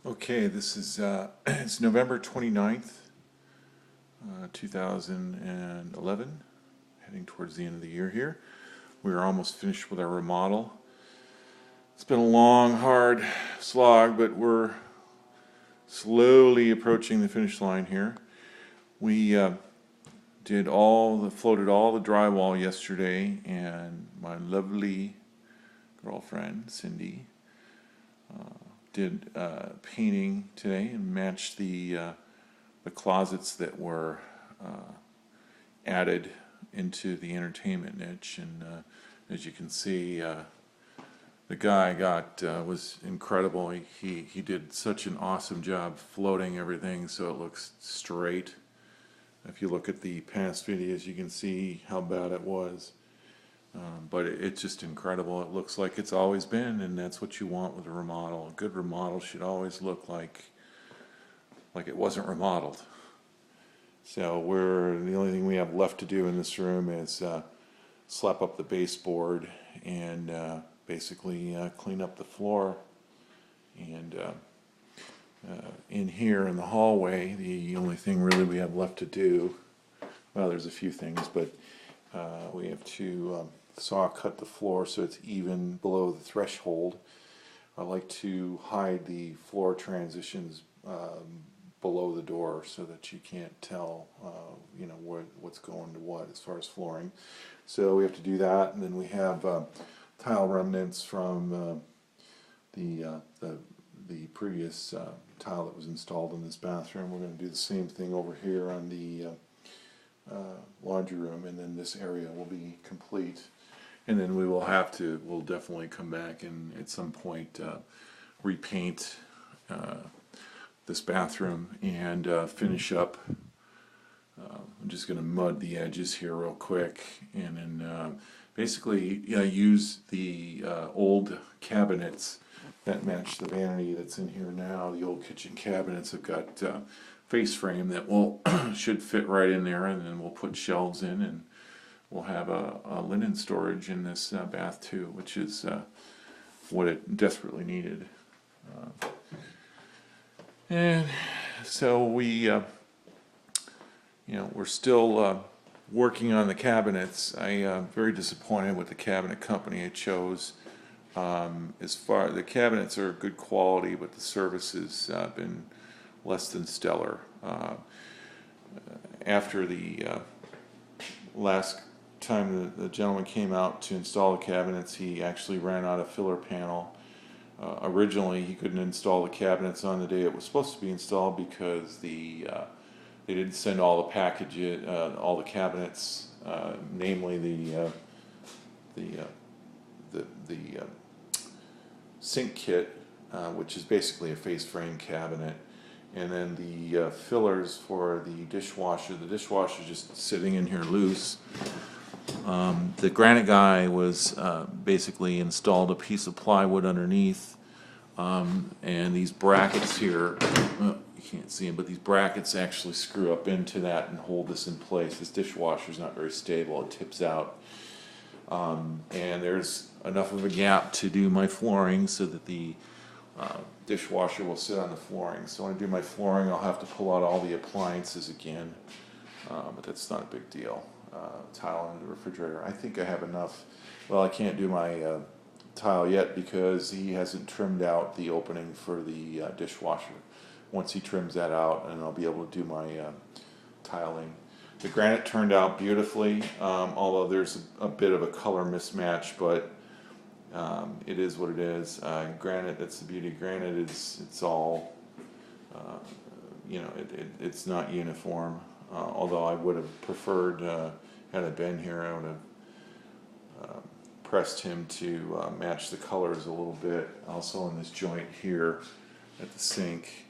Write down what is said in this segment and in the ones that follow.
Okay, this is it's November 29th, 2011, heading towards the end of the year here. We are almost finished with our remodel. It's been a long, hard slog, but we're slowly approaching the finish line here. We floated all the drywall yesterday, and my lovely girlfriend, Cindy, did painting today and matched the closets that were added into the entertainment niche. And as you can see, the guy was incredible. He did such an awesome job floating everything so it looks straight. If you look at the past videos, you can see how bad it was. But it's just incredible. It looks like it's always been, and that's what you want with a remodel. A good remodel should always look like it wasn't remodeled. So the only thing we have left to do in this room is slap up the baseboard and basically clean up the floor. And in here in the hallway, the only thing really we have left to do, well, there's a few things, but we have to saw cut the floor so it's even below the threshold. I like to hide the floor transitions below the door so that you can't tell what's going to what as far as flooring. So we have to do that, and then we have tile remnants from the previous tile that was installed in this bathroom. We're going to do the same thing over here on the laundry room, and then this area will be complete. And then we'll definitely come back and at some point repaint this bathroom and finish up. I'm just going to mud the edges here real quick, and then basically use the old cabinets that match the vanity that's in here now. The old kitchen cabinets have got face frame that will should fit right in there, and then we'll put shelves in, and we'll have a linen storage in this bath too, which is what it desperately needed. And so we're still working on the cabinets. I'm very disappointed with the cabinet company I chose. The cabinets are good quality, but the service has been less than stellar. After the last time the gentleman came out to install the cabinets, he actually ran out of filler panel. Originally, he couldn't install the cabinets on the day it was supposed to be installed because they didn't send all the packages, all the cabinets, namely the sink kit, which is basically a face frame cabinet, and then the fillers for the dishwasher. The dishwasher is just sitting in here loose. The granite guy was basically installed a piece of plywood underneath, and these brackets here, you can't see them, but these brackets actually screw up into that and hold this in place. This dishwasher is not very stable. It tips out, and there's enough of a gap to do my flooring so that the dishwasher will sit on the flooring. So when I do my flooring, I'll have to pull out all the appliances again, but that's not a big deal. Tile in the refrigerator. I think I have enough. Well, I can't do my tile yet because he hasn't trimmed out the opening for the dishwasher. Once he trims that out, and I'll be able to do my tiling. The granite turned out beautifully, although there's a bit of a color mismatch, but it is what it is. Granite, that's the beauty of granite. It's all, it's not uniform. Although I would have preferred, had I been here, I would have pressed him to match the colors a little bit. Also in this joint here at the sink,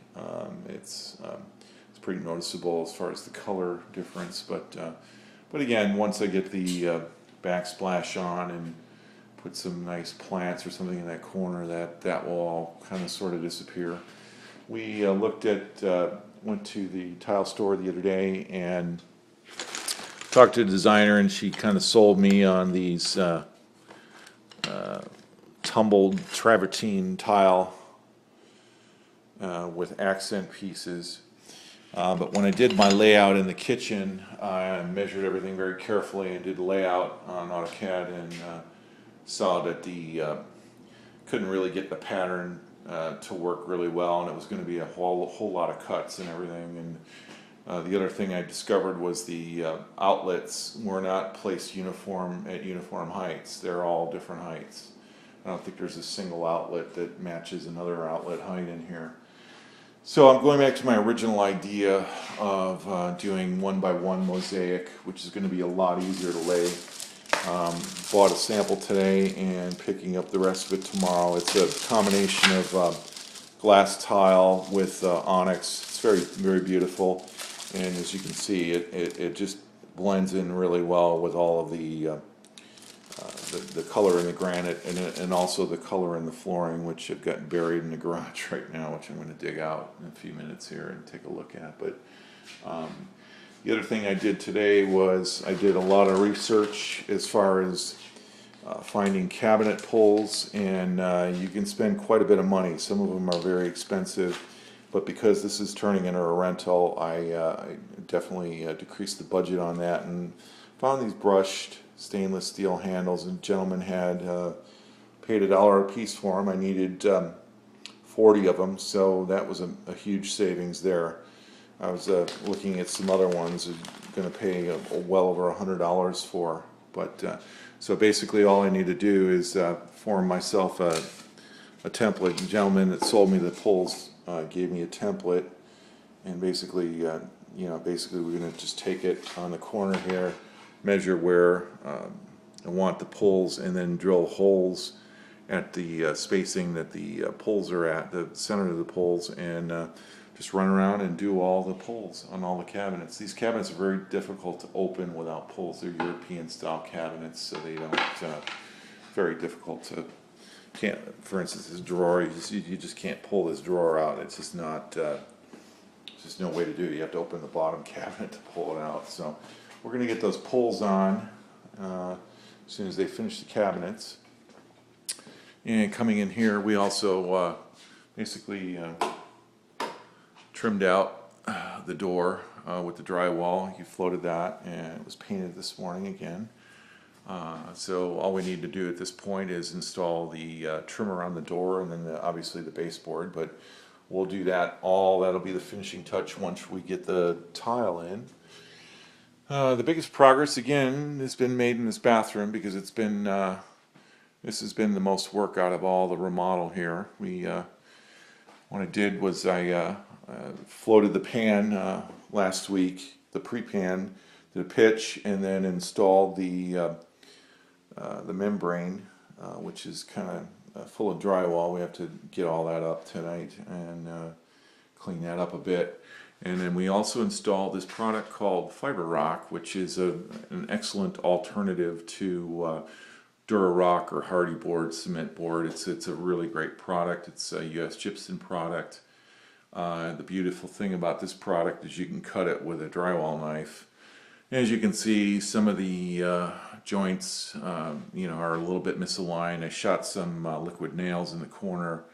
it's pretty noticeable as far as the color difference. But again, once I get the backsplash on and put some nice plants or something in that corner, that will all kind of sort of disappear. We went to the tile store the other day and talked to a designer, and she kind of sold me on these tumbled travertine tile with accent pieces. But when I did my layout in the kitchen, I measured everything very carefully and did layout on AutoCAD, and saw that couldn't really get the pattern to work really well, and it was going to be a whole lot of cuts and everything. And the other thing I discovered was the outlets were not placed at uniform heights. They're all different heights. I don't think there's a single outlet that matches another outlet height in here. So I'm going back to my original idea of doing 1x1 mosaic, which is going to be a lot easier to lay. Bought a sample today and picking up the rest of it tomorrow. It's a combination of glass tile with onyx. It's very beautiful, and as you can see, it just blends in really well with all of the color in the granite, and also the color in the flooring, which have gotten buried in the garage right now, which I'm going to dig out in a few minutes here and take a look at. But the other thing I did today was I did a lot of research as far as finding cabinet pulls, and you can spend quite a bit of money. Some of them are very expensive, but because this is turning into a rental, I definitely decreased the budget on that and found these brushed stainless steel handles. And gentleman had paid $1 a piece for them. I needed 40 of them, so that was a huge savings there. I was looking at some other ones, going to pay well over $100 for. But so basically, all I need to do is form myself a template. The gentleman that sold me the pulls gave me a template, and basically, basically we're going to just take it on the corner here, measure where I want the pulls, and then drill holes at the spacing that the pulls are at, the center of the pulls, and just run around and do all the pulls on all the cabinets. These cabinets are very difficult to open without pulls. They're European style cabinets, so they don't, very difficult to, for instance, this drawer, you just can't pull this drawer out. It's just not, there's just no way to do it. You have to open the bottom cabinet to pull it out. So we're going to get those pulls on as soon as they finish the cabinets. And coming in here, we also basically trimmed out the door with the drywall. You floated that, and it was painted this morning again. So all we need to do at this point is install the trimmer on the door, and then obviously the baseboard. But we'll do that all. That'll be the finishing touch once we get the tile in. The biggest progress again has been made in this bathroom, because it's been this has been the most work out of all the remodel here. What I did was I floated the pan last week, the pre-pan, did a pitch, and then installed the membrane, which is kind of full of drywall. We have to get all that up tonight and clean that up a bit. And then we also installed this product called Fiber Rock, which is an excellent alternative to Dura-Rock or Hardy board, cement board. It's a really great product. It's a U.S. gypsum product. The beautiful thing about this product is you can cut it with a drywall knife. As you can see, some of the joints are a little bit misaligned. I shot some liquid nails in the corner,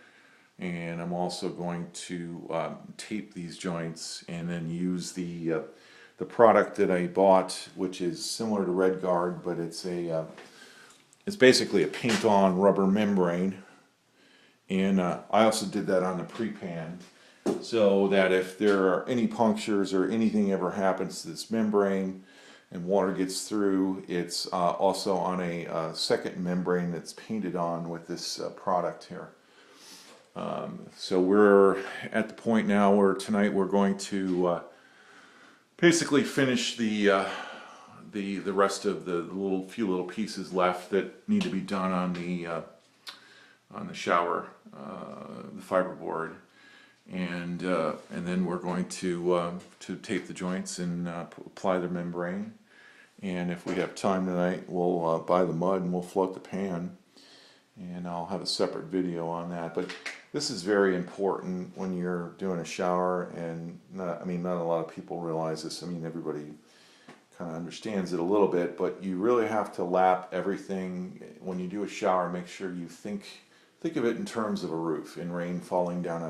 and I'm also going to tape these joints and then use the product that I bought, which is similar to Red Guard, but it's basically a paint-on rubber membrane. And I also did that on the pre-pan, so that if there are any punctures or anything ever happens to this membrane and water gets through, it's also on a second membrane that's painted on with this product here. So we're at the point now where tonight we're going to basically finish the rest of the few little pieces left that need to be done on the shower, the fiberboard, and then we're going to tape the joints and apply the membrane. And if we have time tonight, we'll buy the mud and we'll float the pan, and I'll have a separate video on that. But this is very important when you're doing a shower, and not a lot of people realize this. I mean, everybody kind of understands it a little bit, but you really have to lap everything. When you do a shower, make sure you think of it in terms of a roof and rain falling down on